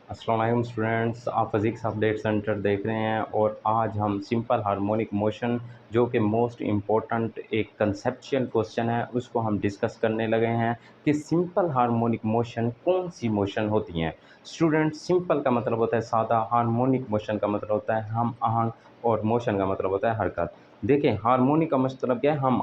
अस्सलाम वालेकुम स्टूडेंट्स, आप फिज़िक्स अपडेट सेंटर देख रहे हैं और आज हम सिंपल हार्मोनिक मोशन जो कि मोस्ट इम्पोर्टेंट एक कंसेप्चुअल क्वेश्चन है उसको हम डिस्कस करने लगे हैं कि सिंपल हार्मोनिक मोशन कौन सी मोशन होती हैं। स्टूडेंट्स, सिंपल का मतलब होता है सादा, हार्मोनिक मोशन का मतलब होता है हम आहंग और मोशन का मतलब होता है हरकत। देखें, हार्मोनिक का मतलब क्या है, हम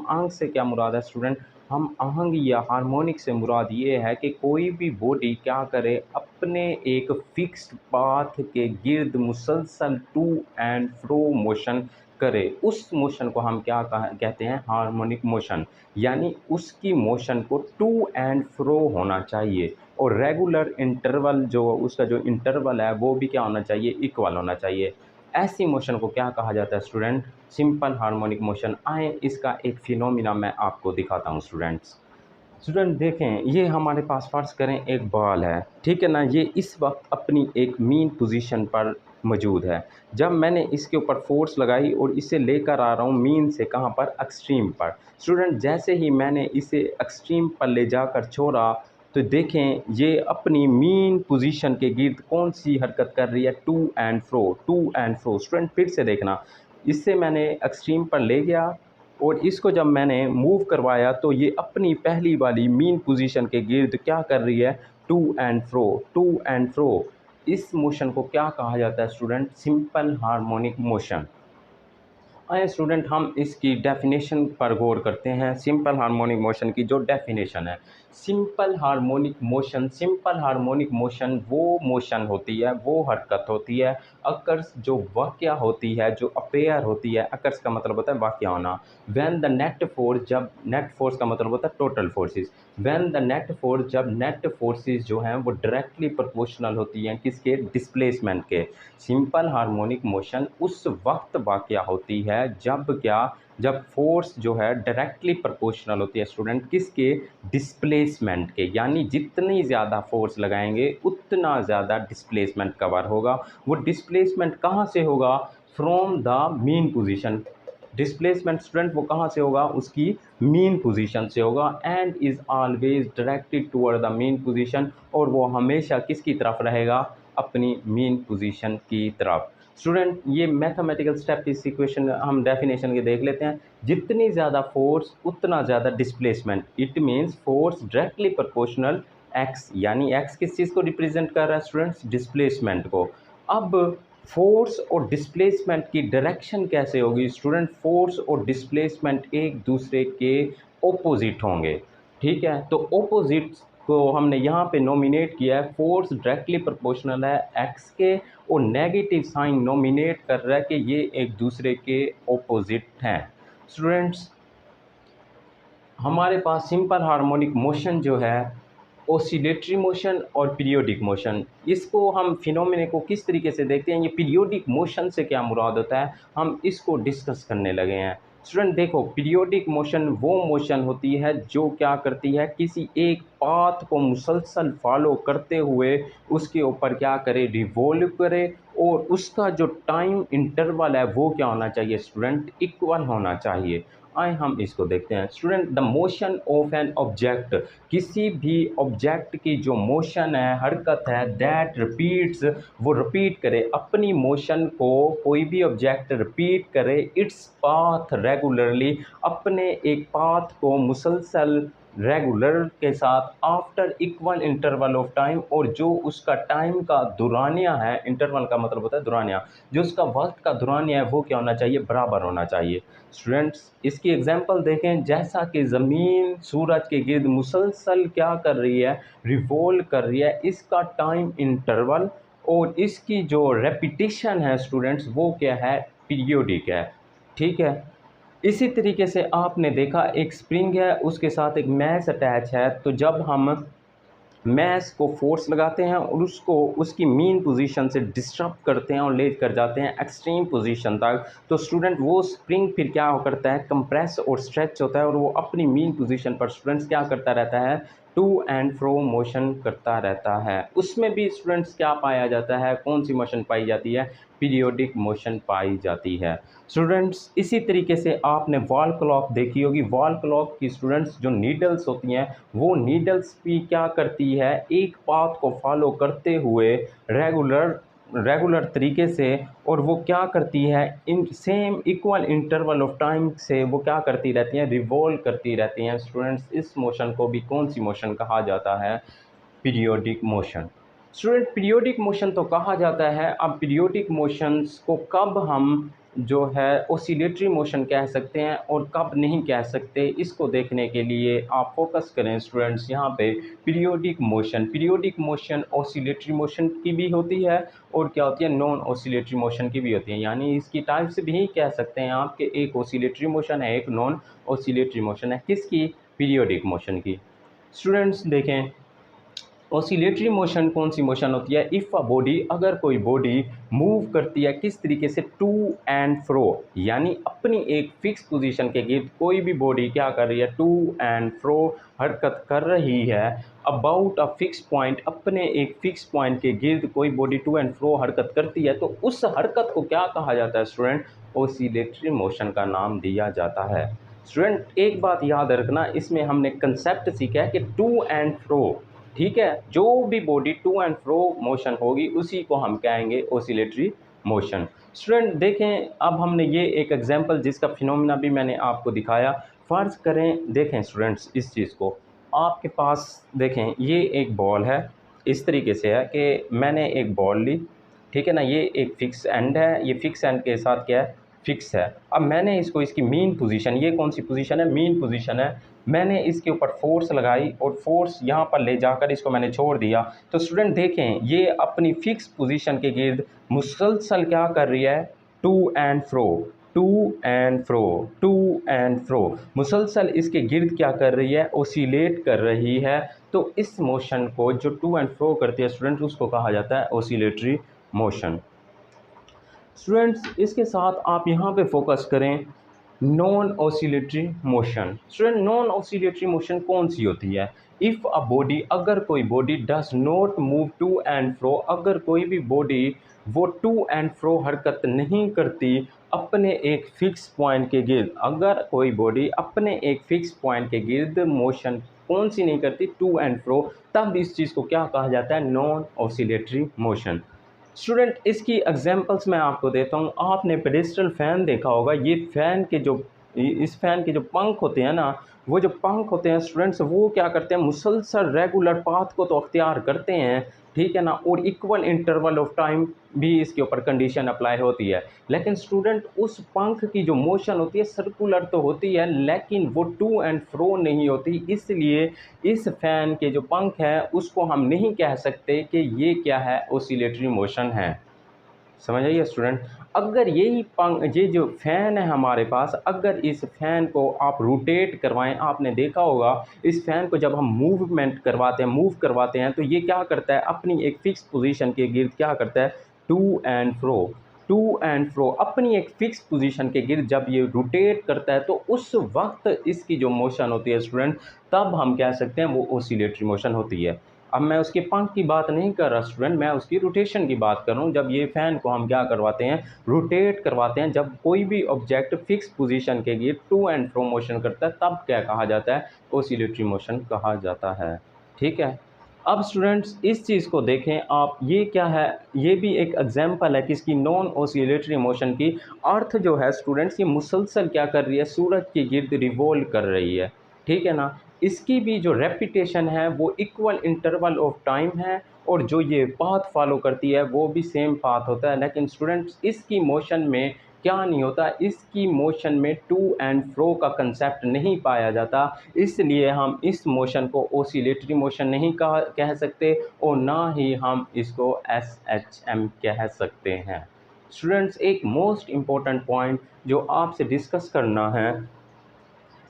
आहंग से क्या मुराद है स्टूडेंट? हम आहंग या हार्मोनिक से मुराद ये है कि कोई भी बॉडी क्या करे, अपने एक फिक्स्ड पाथ के गिर्द मुसलसल टू एंड फ्रो मोशन करे। उस मोशन को हम क्या कहते हैं? Harmonic motion. यानी उसकी मोशन को टू एंड फ्रो होना चाहिए और रेगुलर इंटरवल जो उसका जो इंटरवल है वो भी क्या होना चाहिए? इक्वल होना चाहिए। ऐसी मोशन को क्या कहा जाता है स्टूडेंट? Simple harmonic motion. आए इसका एक फिनोमिना मैं आपको दिखाता हूँ स्टूडेंट्स। स्टूडेंट देखें, ये हमारे पास फ़र्ज़ करें एक बॉल है, ठीक है ना? ये इस वक्त अपनी एक मीन पोजीशन पर मौजूद है। जब मैंने इसके ऊपर फोर्स लगाई और इसे लेकर आ रहा हूँ मीन से कहाँ पर? एक्सट्रीम पर। स्टूडेंट, जैसे ही मैंने इसे एक्सट्रीम पर ले जाकर छोड़ा तो देखें ये अपनी मीन पोजीशन के गिर्द कौन सी हरकत कर रही है? To and fro, to and fro. Student फिर से देखना, इससे मैंने एक्सट्रीम पर ले गया और इसको जब मैंने मूव करवाया तो ये अपनी पहली वाली मीन पोजीशन के गिर्द क्या कर रही है? To and fro, to and fro. इस मोशन को क्या कहा जाता है स्टूडेंट? Simple harmonic motion. आइए स्टूडेंट, हम इसकी डेफिनेशन पर गौर करते हैं। सिंपल हार्मोनिक मोशन की जो डेफिनेशन है, सिंपल हार्मोनिक मोशन वो मोशन होती है, वो हरकत होती है, अकर्स जो वाक़या होती है, जो अपेयर होती है। अकर्स का मतलब होता है वाक़या होना। व्हेन द नेट फोर्स, जब नेट फोर्स का मतलब होता है total forces. When the net force, जब नेट फोर्सेस जो हैं वो डायरेक्टली प्रोपोर्शनल होती हैं किसके? डिस्प्लेसमेंट के। सिंपल हार्मोनिक मोशन उस वक्त वाक़या होती है जब क्या? जब फोर्स जो है डायरेक्टली प्रोपोर्शनल होती है स्टूडेंट किसके? डिस्प्लेसमेंट के। यानी जितनी ज़्यादा फोर्स लगाएंगे उतना ज़्यादा डिस्प्लेसमेंट कवर होगा। वो डिस्प्लेसमेंट कहाँ से होगा? From the mean position. Displacement student वो कहाँ से होगा? उसकी मीन पोजीशन से होगा। And is always directed toward the mean position, और वो हमेशा किसकी तरफ रहेगा? अपनी मीन पोजीशन की तरफ। स्टूडेंट, ये मैथमेटिकल स्टेप इस इक्वेशन हम डेफिनेशन के देख लेते हैं। जितनी ज़्यादा फोर्स उतना ज़्यादा displacement. It means force directly proportional x. यानी एक्स किस चीज़ को रिप्रेजेंट कर रहा है स्टूडेंट्स? डिस्प्लेसमेंट को। अब फोर्स और डिस्प्लेसमेंट की डायरेक्शन कैसे होगी स्टूडेंट? फोर्स और डिस्प्लेसमेंट एक दूसरे के ऑपोजिट होंगे, ठीक है? तो ऑपोजिट्स को हमने यहाँ पे नॉमिनेट किया है। फोर्स डायरेक्टली प्रोपोर्शनल है एक्स के और नेगेटिव साइन नॉमिनेट कर रहा है कि ये एक दूसरे के ऑपोजिट हैं। स्टूडेंट्स, हमारे पास सिंपल हार्मोनिक मोशन जो है, ऑसिलेटरी मोशन और पीरियोडिक मोशन, इसको हम फिनोमेने को किस तरीके से देखते हैं? ये पीरियोडिक मोशन से क्या मुराद होता है, हम इसको डिस्कस करने लगे हैं। स्टूडेंट देखो, पीरियोडिक मोशन वो मोशन होती है जो क्या करती है? किसी एक पाथ को मुसलसल फॉलो करते हुए उसके ऊपर क्या करे? रिवॉल्व करे। और उसका जो टाइम इंटरवल है वो क्या होना चाहिए स्टूडेंट? इक्वल होना चाहिए। आए हम इसको देखते हैं। Student, the motion of an object, किसी भी ऑब्जेक्ट की जो मोशन है, हरकत है, दैट रिपीट्स, वो रिपीट करे अपनी मोशन को। कोई भी ऑब्जेक्ट रिपीट करे इट्स पाथ रेगुलरली, अपने एक पाथ को मुसलसल रेगुलर के साथ after equal interval of time, और जो उसका टाइम का दुरानिया है, इंटरवल का मतलब होता है दुरानिया, जो उसका वक्त का दुरानिया है वो क्या होना चाहिए? बराबर होना चाहिए। स्टूडेंट्स, इसकी एग्जांपल देखें। जैसा कि ज़मीन सूरज के गिर्द मुसलसल क्या कर रही है? रिवॉल्व कर रही है। इसका टाइम इंटरवल और इसकी जो रेपिटेशन है स्टूडेंट्स वो क्या है? पीरियोडिक है, ठीक है? इसी तरीके से आपने देखा एक स्प्रिंग है, उसके साथ एक मैस अटैच है। तो जब हम मैस को फोर्स लगाते हैं और उसको उसकी मीन पोजीशन से डिस्टर्ब करते हैं और ले कर जाते हैं एक्सट्रीम पोजीशन तक, तो स्टूडेंट वो स्प्रिंग फिर क्या करता है? कंप्रेस और स्ट्रेच होता है और वो अपनी मीन पोजीशन पर स्टूडेंट्स क्या करता रहता है? टू एंड फ्रो मोशन करता रहता है, उसमें भी स्टूडेंट्स क्या पाया जाता है, कौन सी मोशन पाई जाती है, पीरियोडिक मोशन पाई जाती है। स्टूडेंट्स इसी तरीके से आपने वॉल क्लॉक देखी होगी। वॉल क्लॉक की स्टूडेंट्स जो नीडल्स होती हैं वो नीडल्स भी क्या करती है, एक पाथ को फॉलो करते हुए रेगुलर तरीके से, और वो क्या करती है, in same equal interval of time से वो क्या करती रहती हैं, रिवॉल्व करती रहती हैं। स्टूडेंट्स इस मोशन को भी कौन सी मोशन कहा जाता है, periodic motion. Student periodic motion तो कहा जाता है, अब पीरियोडिक मोशंस को कब हम जो है ओसिलेटरी मोशन कह सकते हैं और कब नहीं कह सकते, इसको देखने के लिए आप फोकस करें स्टूडेंट्स यहाँ पे। पीरियोडिक मोशन ओसिलेटरी मोशन की भी होती है और क्या होती है, नॉन ओसिलेटरी मोशन की भी होती है, यानी इसकी टाइप्स भी कह सकते हैं आप कि एक ओसिलेटरी मोशन है, एक नॉन ओसिलेटरी मोशन है, किसकी, पीरियोडिक मोशन की। स्टूडेंट्स देखें ऑसिलेटरी मोशन कौन सी मोशन होती है, इफ़ अ बॉडी, अगर कोई बॉडी मूव करती है किस तरीके से, टू एंड फ्रो, यानी अपनी एक फिक्स पोजीशन के गिर्द कोई भी बॉडी क्या कर रही है, टू एंड फ्रो हरकत कर रही है, अबाउट अ फिक्स पॉइंट, अपने एक फिक्स पॉइंट के गिर्द कोई बॉडी टू एंड फ्रो हरकत करती है, तो उस हरकत को क्या कहा जाता है स्टूडेंट, ऑसिलेटरी मोशन का नाम दिया जाता है। स्टूडेंट एक बात याद रखना, इसमें हमने कंसेप्ट सीखा है कि टू एंड फ्रो, ठीक है, जो भी body to and fro motion होगी उसी को हम कहेंगे ओसिलेटरी मोशन। स्टूडेंट देखें, अब हमने ये एक एग्जांपल जिसका फिनोमिना भी मैंने आपको दिखाया, फ़र्ज़ करें, देखें स्टूडेंट्स इस चीज़ को, आपके पास देखें ये एक बॉल है, इस तरीके से है कि मैंने एक बॉल ली, ठीक है ना, ये एक फिक्स एंड है, ये फिक्स एंड के साथ क्या है, फिक्स है। अब मैंने इसको इसकी मीन पोजीशन, ये कौन सी पोजीशन है, मीन पोजीशन है, मैंने इसके ऊपर फोर्स लगाई और फोर्स यहाँ पर ले जाकर इसको मैंने छोड़ दिया, तो स्टूडेंट देखें ये अपनी फिक्स पोजीशन के गिर्द मुसलसल क्या कर रही है, to and fro, to and fro, to and fro, मुसलसल इसके गिर्द क्या कर रही है, ओसिलेट कर रही है। तो इस मोशन को जो टू एंड फ्रो करती है स्टूडेंट, उसको कहा जाता है ओसिलेटरी मोशन। स्टूडेंट्स इसके साथ आप यहाँ पे फोकस करें, non oscillatory motion. Student non oscillatory motion कौन सी होती है, इफ़ अ बॉडी, अगर कोई body does not move to and fro, अगर कोई भी बॉडी वो टू एंड फ्रो हरकत नहीं करती अपने एक फिक्स पॉइंट के गिर्द, अगर कोई बॉडी अपने एक फिक्स पॉइंट के गिर्द मोशन कौन सी नहीं करती, टू एंड फ्रो, तब इस चीज़ को क्या कहा जाता है, नॉन ऑसिलेटरी मोशन। स्टूडेंट इसकी एग्जांपल्स मैं आपको देता हूँ, आपने पेडेस्ट्रल फ़ैन देखा होगा, ये फ़ैन के जो इस फ़ैन के जो पंख होते हैं ना, वो जो पंख होते हैं स्टूडेंट्स, वो क्या करते हैं, मुसलसल रेगुलर पाथ को तो अख्तियार करते हैं, ठीक है ना, और इक्वल इंटरवल ऑफ टाइम भी इसके ऊपर कंडीशन अप्लाई होती है, लेकिन स्टूडेंट उस पंख की जो मोशन होती है सर्कुलर तो होती है, लेकिन वो टू एंड फ्रो नहीं होती, इसलिए इस फैन के जो पंख है उसको हम नहीं कह सकते कि ये क्या है, ओसिलेटरी मोशन है। समझ आइए स्टूडेंट, अगर यही पंख, ये जो फ़ैन है हमारे पास, अगर इस फ़ैन को आप रोटेट करवाएं, आपने देखा होगा इस फ़ैन को जब हम मूवमेंट करवाते हैं, मूव करवाते हैं, तो ये क्या करता है, अपनी एक फ़िक्स पोजीशन के गिर्द क्या करता है, to and fro, to and fro, अपनी एक फ़िक्स पोजीशन के गिर्द जब ये रोटेट करता है, तो उस वक्त इसकी जो मोशन होती है स्टूडेंट, तब हम कह सकते हैं वो ओसिलेटरी मोशन होती है। अब मैं उसके पंख की बात नहीं कर रहा स्टूडेंट, मैं उसकी रोटेशन की बात कर रहा हूँ, जब ये फ़ैन को हम क्या करवाते हैं, रोटेट करवाते हैं, जब कोई भी ऑब्जेक्ट फिक्स पोजीशन के गिर्द टू एंड फ्रो मोशन करता है, तब क्या कहा जाता है, ओसिलेटरी मोशन कहा जाता है, ठीक है। अब स्टूडेंट्स इस चीज़ को देखें आप, ये क्या है, ये भी एक एग्जांपल है किसकी, नॉन ओसिलेटरी मोशन की। अर्थ जो है स्टूडेंट्स ये मुसलसल क्या कर रही है, सूरज के गिर्द रिवॉल्व कर रही है, ठीक है ना, इसकी भी जो रेपिटेशन है वो इक्वल इंटरवल ऑफ टाइम है, और जो ये पाथ फॉलो करती है वो भी सेम पाथ होता है, लेकिन स्टूडेंट्स इसकी मोशन में क्या नहीं होता, इसकी मोशन में टू एंड फ्रो का कंसेप्ट नहीं पाया जाता, इसलिए हम इस मोशन को ओसिलेटरी मोशन नहीं कह सकते, और ना ही हम इसको SHM कह सकते हैं। स्टूडेंट्स एक मोस्ट इम्पॉर्टेंट पॉइंट जो आपसे डिस्कस करना है,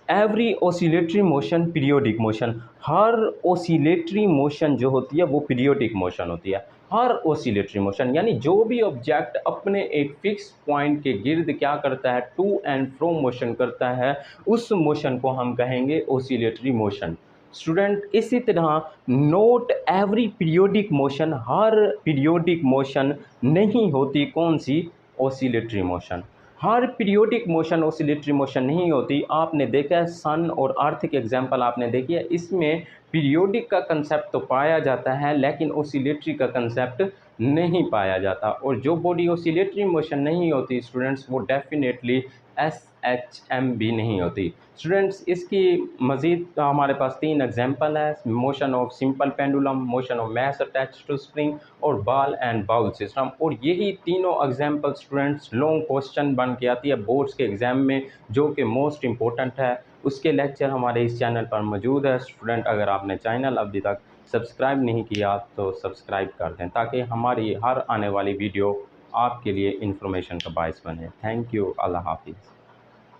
every oscillatory motion periodic motion, हर ओसिलेटरी मोशन जो होती है वो पीरियोडिक मोशन होती है, हर ओसिलेटरी मोशन, यानी जो भी ऑब्जेक्ट अपने एक फिक्स पॉइंट के गिर्द क्या करता है, टू एंड फ्रो मोशन करता है, उस मोशन को हम कहेंगे ओसिलेटरी मोशन। स्टूडेंट इसी तरह नोट एवरी पीरियोडिक मोशन, हर पीरियोडिक मोशन नहीं होती कौन सी, ऑसिलेटरी मोशन। हर पीरियोडिक मोशन ऑसिलेटरी मोशन नहीं होती। आपने देखा है सन और अर्थ के एग्जांपल आपने देखी है, इसमें पीरियोडिक का कंसेप्ट तो पाया जाता है लेकिन ऑसिलेटरी का कंसेप्ट नहीं पाया जाता। और जो बॉडी ऑसिलेटरी मोशन नहीं होती स्टूडेंट्स, वो डेफिनेटली SHM भी नहीं होती। स्टूडेंट्स इसकी मज़ीद हमारे पास 3 एग्जांपल है, motion of simple pendulum, motion of mass attach to spring और बॉल एंड बाउल सिस्टम। और यही तीनों एग्जांपल स्टूडेंट्स लॉन्ग क्वेश्चन बन के आती है बोर्ड्स के एग्ज़ाम में, जो कि मोस्ट इंपॉर्टेंट है। उसके लेक्चर हमारे इस चैनल पर मौजूद है। स्टूडेंट अगर आपने चैनल अभी तक सब्सक्राइब नहीं किया तो सब्सक्राइब कर दें, ताकि हमारी हर आने वाली वीडियो आपके लिए इन्फॉर्मेशन का बायस बने। Thank you. अल्लाह हाफिज़।